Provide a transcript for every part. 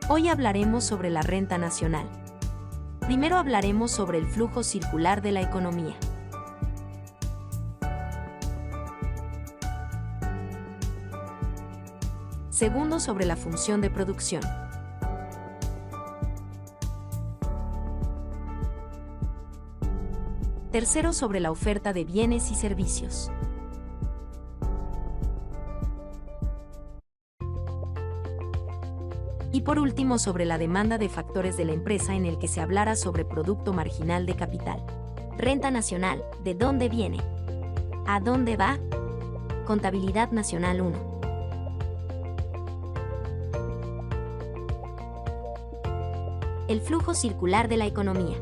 Hoy hablaremos sobre la renta nacional. Primero hablaremos sobre el flujo circular de la economía. Segundo, sobre la función de producción. Tercero, sobre la oferta de bienes y servicios. Y por último, sobre la demanda de factores de la empresa, en el que se hablará sobre producto marginal de capital. Renta nacional, ¿de dónde viene? ¿A dónde va? Contabilidad Nacional 1. El flujo circular de la economía.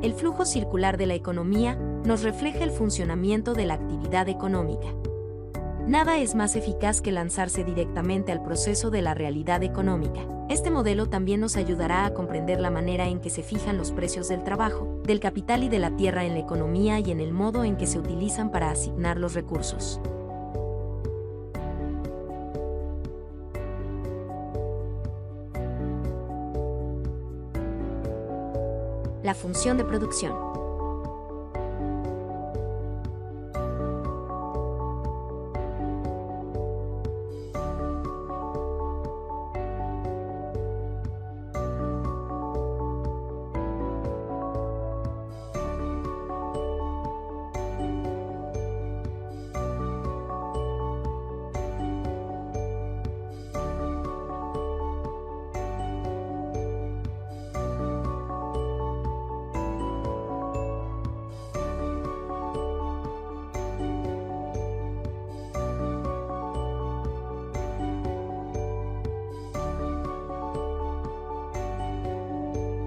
El flujo circular de la economía nos refleja el funcionamiento de la actividad económica. Nada es más eficaz que lanzarse directamente al proceso de la realidad económica. Este modelo también nos ayudará a comprender la manera en que se fijan los precios del trabajo, del capital y de la tierra en la economía y en el modo en que se utilizan para asignar los recursos. La función de producción.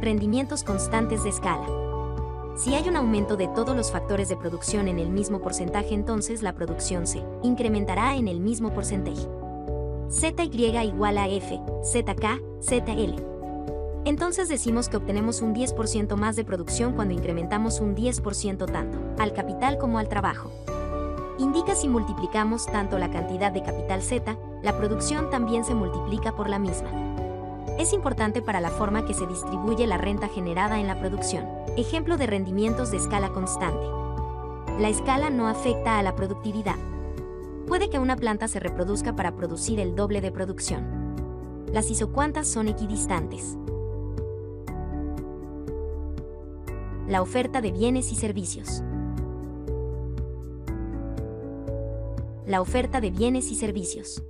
Rendimientos constantes de escala. Si hay un aumento de todos los factores de producción en el mismo porcentaje, entonces la producción se incrementará en el mismo porcentaje. ZY igual a F, ZK, ZL. Entonces decimos que obtenemos un 10% más de producción cuando incrementamos un 10% tanto al capital como al trabajo. Indica si multiplicamos tanto la cantidad de capital Z, la producción también se multiplica por la misma. Es importante para la forma que se distribuye la renta generada en la producción. Ejemplo de rendimientos de escala constante. La escala no afecta a la productividad. Puede que una planta se reproduzca para producir el doble de producción. Las isocuantas son equidistantes. La oferta de bienes y servicios. La oferta de bienes y servicios.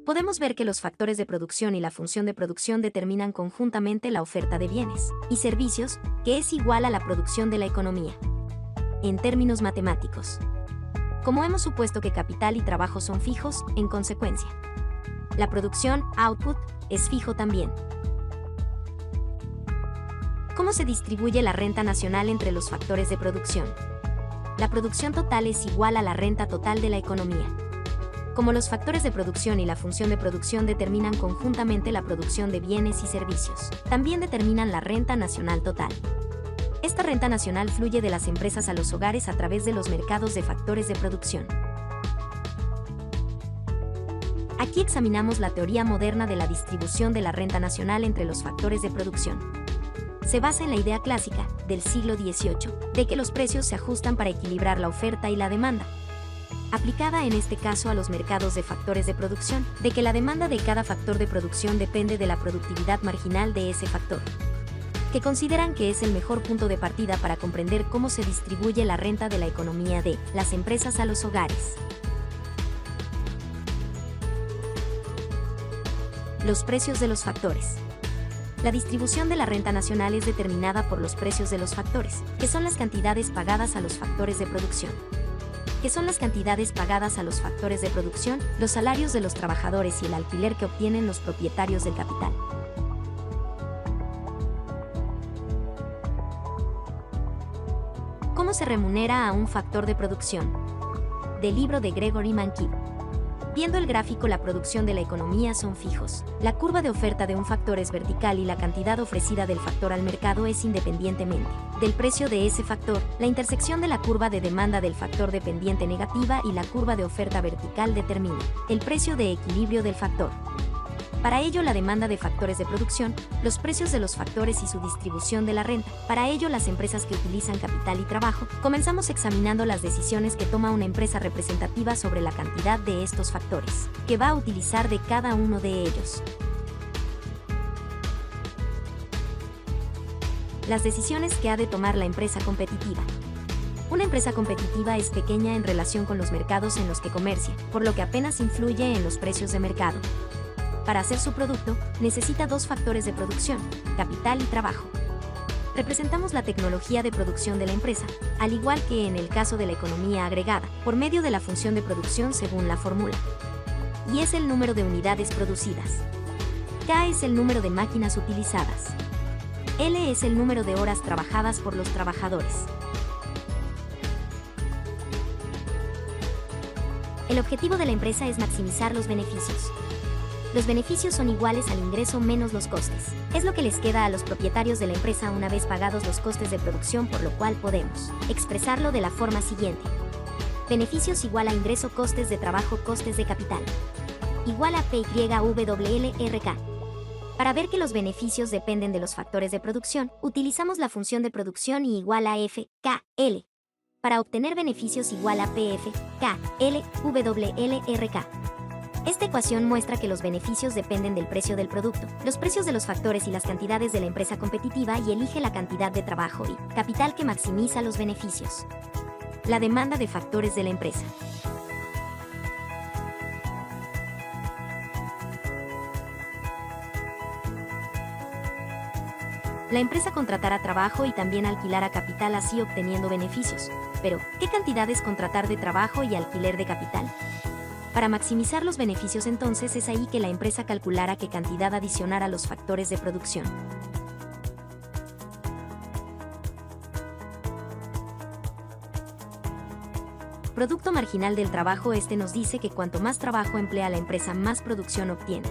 Podemos ver que los factores de producción y la función de producción determinan conjuntamente la oferta de bienes y servicios, que es igual a la producción de la economía. En términos matemáticos. Como hemos supuesto que capital y trabajo son fijos, en consecuencia, la producción, output, es fijo también. ¿Cómo se distribuye la renta nacional entre los factores de producción? La producción total es igual a la renta total de la economía. Como los factores de producción y la función de producción determinan conjuntamente la producción de bienes y servicios, también determinan la renta nacional total. Esta renta nacional fluye de las empresas a los hogares a través de los mercados de factores de producción. Aquí examinamos la teoría moderna de la distribución de la renta nacional entre los factores de producción. Se basa en la idea clásica, del siglo XVIII, de que los precios se ajustan para equilibrar la oferta y la demanda. aplicada en este caso a los mercados de factores de producción, de que la demanda de cada factor de producción depende de la productividad marginal de ese factor, que consideran que es el mejor punto de partida para comprender cómo se distribuye la renta de la economía de las empresas a los hogares. Los precios de los factores. La distribución de la renta nacional es determinada por los precios de los factores, que son las cantidades pagadas a los factores de producción. ¿Qué son las cantidades pagadas a los factores de producción? Los salarios de los trabajadores y el alquiler que obtienen los propietarios del capital. ¿Cómo se remunera a un factor de producción? Del libro de Gregory Mankiw. Viendo el gráfico, la producción de la economía son fijos. La curva de oferta de un factor es vertical y la cantidad ofrecida del factor al mercado es independientemente del precio de ese factor. La intersección de la curva de demanda del factor dependiente negativa y la curva de oferta vertical determina el precio de equilibrio del factor. Para ello, la demanda de factores de producción, los precios de los factores y su distribución de la renta. Para ello, las empresas que utilizan capital y trabajo. Comenzamos examinando las decisiones que toma una empresa representativa sobre la cantidad de estos factores, que va a utilizar de cada uno de ellos. Las decisiones que ha de tomar la empresa competitiva. Una empresa competitiva es pequeña en relación con los mercados en los que comercia, por lo que apenas influye en los precios de mercado. Para hacer su producto, necesita dos factores de producción, capital y trabajo. Representamos la tecnología de producción de la empresa, al igual que en el caso de la economía agregada, por medio de la función de producción según la fórmula. Y es el número de unidades producidas. K es el número de máquinas utilizadas. L es el número de horas trabajadas por los trabajadores. El objetivo de la empresa es maximizar los beneficios. Los beneficios son iguales al ingreso menos los costes. Es lo que les queda a los propietarios de la empresa una vez pagados los costes de producción, por lo cual podemos expresarlo de la forma siguiente. Beneficios igual a ingreso costes de trabajo costes de capital. Igual a PYWLRK. Para ver que los beneficios dependen de los factores de producción, utilizamos la función de producción y igual a FKL. Para obtener beneficios igual a PFKLWLRK. Esta ecuación muestra que los beneficios dependen del precio del producto, los precios de los factores y las cantidades de la empresa competitiva y elige la cantidad de trabajo y capital que maximiza los beneficios. La demanda de factores de la empresa. La empresa contratará trabajo y también alquilará capital, así obteniendo beneficios. Pero, ¿qué cantidades contratar de trabajo y alquiler de capital? Para maximizar los beneficios, entonces es ahí que la empresa calculará qué cantidad adicionar a los factores de producción. Producto marginal del trabajo. Este nos dice que cuanto más trabajo emplea la empresa, más producción obtiene.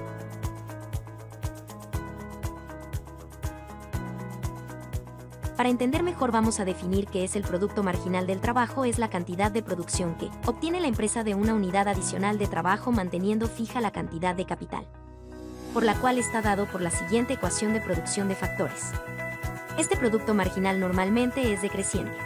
Para entender mejor, vamos a definir qué es el producto marginal del trabajo. Es la cantidad de producción que obtiene la empresa de una unidad adicional de trabajo manteniendo fija la cantidad de capital, por la cual está dado por la siguiente ecuación de producción de factores. Este producto marginal normalmente es decreciente.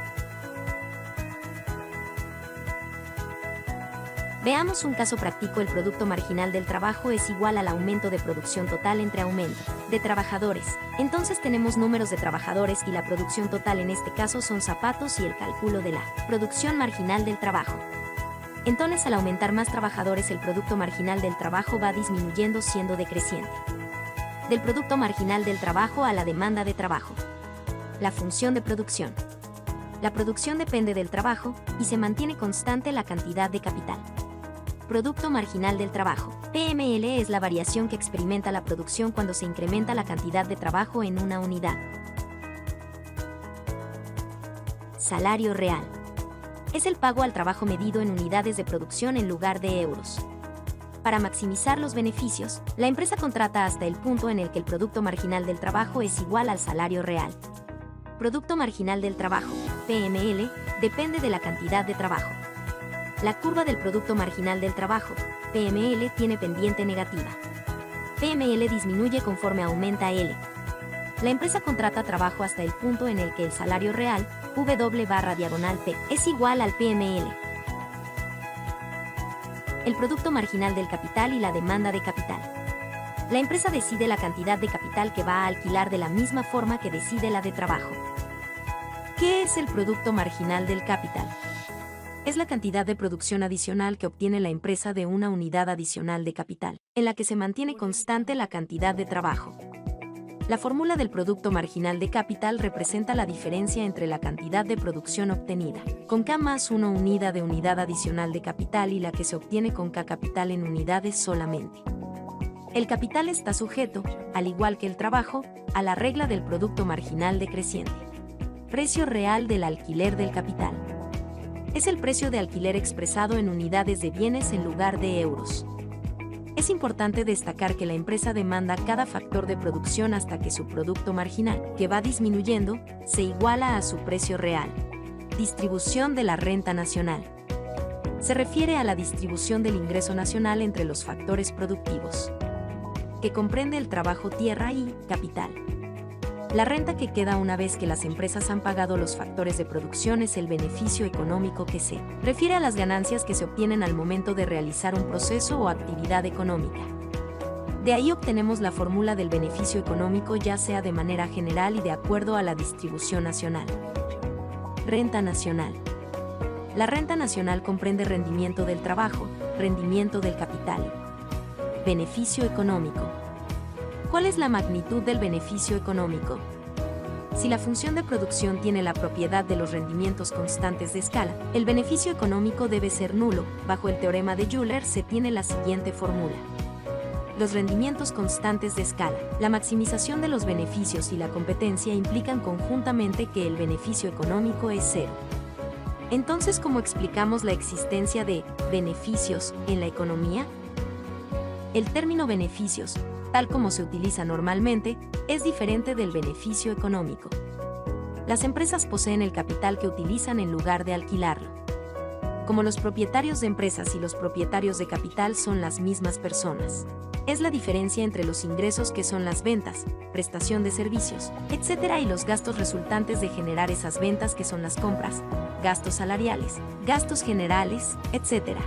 Veamos un caso práctico. El producto marginal del trabajo es igual al aumento de producción total entre aumento de trabajadores. Entonces tenemos números de trabajadores y la producción total en este caso son zapatos y el cálculo de la producción marginal del trabajo. Entonces, al aumentar más trabajadores, el producto marginal del trabajo va disminuyendo, siendo decreciente. Del producto marginal del trabajo a la demanda de trabajo. La función de producción. La producción depende del trabajo y se mantiene constante la cantidad de capital. Producto marginal del trabajo. PML es la variación que experimenta la producción cuando se incrementa la cantidad de trabajo en una unidad. Salario real. Es el pago al trabajo medido en unidades de producción en lugar de euros. Para maximizar los beneficios, la empresa contrata hasta el punto en el que el producto marginal del trabajo es igual al salario real. Producto marginal del trabajo, PML, depende de la cantidad de trabajo. La curva del producto marginal del trabajo, PML, tiene pendiente negativa. PML disminuye conforme aumenta L. La empresa contrata trabajo hasta el punto en el que el salario real, W/P, es igual al PML. el producto marginal del capital y la demanda de capital. La empresa decide la cantidad de capital que va a alquilar de la misma forma que decide la de trabajo. ¿Qué es el producto marginal del capital? Es la cantidad de producción adicional que obtiene la empresa de una unidad adicional de capital, en la que se mantiene constante la cantidad de trabajo. La fórmula del producto marginal de capital representa la diferencia entre la cantidad de producción obtenida, con K más 1 unidad de unidad adicional de capital y la que se obtiene con K capital en unidades solamente. El capital está sujeto, al igual que el trabajo, a la regla del producto marginal decreciente. Precio real del alquiler del capital. Es el precio de alquiler expresado en unidades de bienes en lugar de euros. Es importante destacar que la empresa demanda cada factor de producción hasta que su producto marginal, que va disminuyendo, se iguala a su precio real. Distribución de la renta nacional. Se refiere a la distribución del ingreso nacional entre los factores productivos, que comprende el trabajo, tierra y capital. La renta que queda una vez que las empresas han pagado los factores de producción es el beneficio económico, que se refiere a las ganancias que se obtienen al momento de realizar un proceso o actividad económica. De ahí obtenemos la fórmula del beneficio económico, ya sea de manera general y de acuerdo a la distribución nacional. Renta nacional. La renta nacional comprende rendimiento del trabajo, rendimiento del capital. Beneficio económico. ¿Cuál es la magnitud del beneficio económico? Si la función de producción tiene la propiedad de los rendimientos constantes de escala, el beneficio económico debe ser nulo. Bajo el teorema de Euler se tiene la siguiente fórmula. Los rendimientos constantes de escala, la maximización de los beneficios y la competencia implican conjuntamente que el beneficio económico es cero. Entonces, ¿cómo explicamos la existencia de beneficios en la economía? El término beneficios, tal como se utiliza normalmente, es diferente del beneficio económico. Las empresas poseen el capital que utilizan en lugar de alquilarlo. Como los propietarios de empresas y los propietarios de capital son las mismas personas, es la diferencia entre los ingresos, que son las ventas, prestación de servicios, etc., y los gastos resultantes de generar esas ventas, que son las compras, gastos salariales, gastos generales, etc.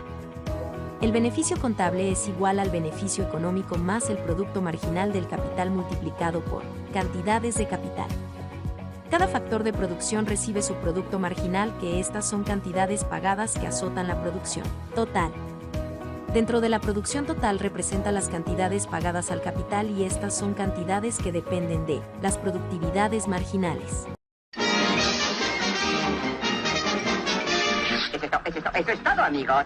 El beneficio contable es igual al beneficio económico más el producto marginal del capital multiplicado por cantidades de capital. Cada factor de producción recibe su producto marginal, que estas son cantidades pagadas que azotan la producción total. Dentro de la producción total representa las cantidades pagadas al capital, y estas son cantidades que dependen de las productividades marginales. Eso es todo, amigos.